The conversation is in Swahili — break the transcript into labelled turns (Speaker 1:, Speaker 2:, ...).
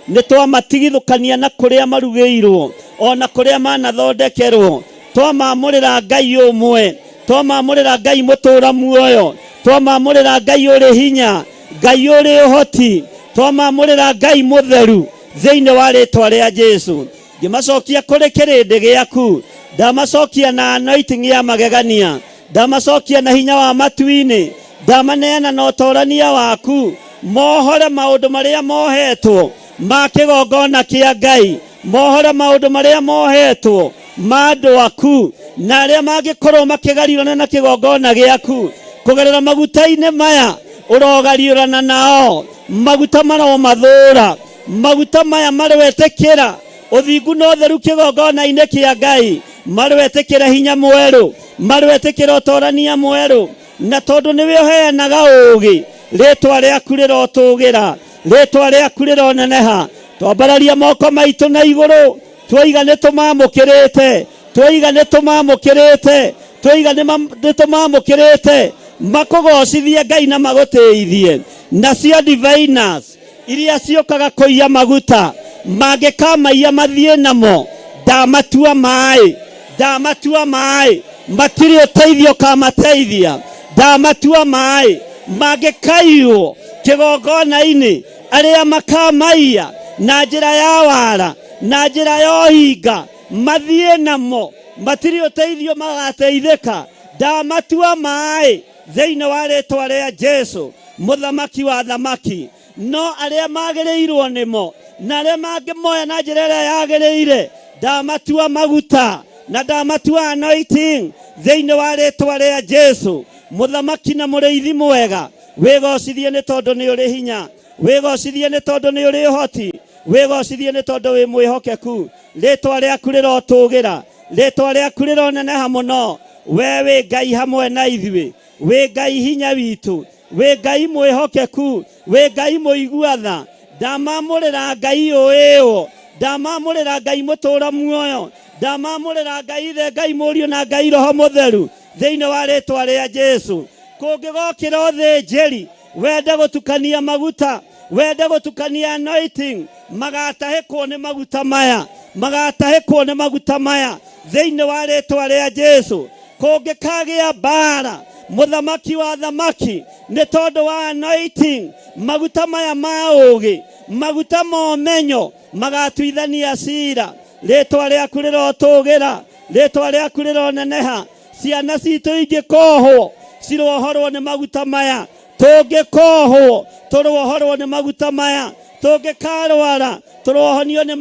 Speaker 1: nitwamatigithukania na kuria marugeirwo ona kuria manathondekerwo twamamurira Ngai umwe twamamurira Ngai mutura muoyo twamamurira Ngai uri hinya Ngai uri uhoti twamamurira Ngai mutheru thiini wa ritwa ria Jesu ngimacokia kuri kirindi giaku ndamacokia na anointing ya magegania ndamacokia na hinya wa matuini ndamaneana na utorania waku mohore maundu maria mohetwo ma kigongona kia Ngai mohore maundu maria mohetwo ma andu aku na aria mangikorwo makigarirana na kigongona giaku kugerera maguta-ini maya urogariurana nao maguta maro mathura maguta maya marwetekera uthingu no theru kigongona-ini kia Ngai marwetekera hinya mweru marwetekera utorania mweru na tondu niwe uheanaga ugi ritwa riaku rirotugira ritwa riaku rironeneha twambararia moko maitu na iguru twiga nitumamukirite twiga nitumamukirite twiga nitumamukirite makugocithie Ngai na magutithie na cia diviners iria ciokaga kuiya maguta mangikamaia mathie namo ndamatua mai matiri uteithio kamateithia ndamatua mai mangikaiyo kigongona-ini aria makamaia na njira ya wara na njira ya hinga mathie namo matiri uteithio magateithika ndamatua mai thiini wa ritwa ria Jesu muthamaki wa thamaki no aria magiriirwo nimo na aria mangimoya na njira iria yagiriire ndamatua maguta na ndamatua anointing thiini wa ritwa ria Jesu muthamaki na muriithi mwega wigocithie ni tondu ni uri hinya wigocithie ni tondu ni uri uhoti wigocithie ni tondu wi mwihokeku ritwa riaku rirotugira ritwa riaku rironeneha muno we wi Ngai hamwe na ithui wi Ngai hinya witu wi Ngai mwihokeku wi Ngai muiguatha ndamamurira Ngai uyo ndamamurira Ngai mutura muoyo ndamamurira Ngai the Ngai Muriu na Ngai Roho Mutheru thiini wa ritwa ria Jesu kungigokira uthinjiri wende gutukania maguta wende gutukania anointing magatahikwo ni maguta maya thiini wa ritwa ria Jesu kungikagia mbara muthamaki wa thamaki ni tondu wa anointing maguta maya ma ugi maguta ma umenyo magatuithania cira ritwa riaku rirotugira ritwa riaku rironeneha ciana citu ingikohwo cirohorwo ni maguta maya tungikohwo turohorwo ni maguta maya tungikarwara turohonio ni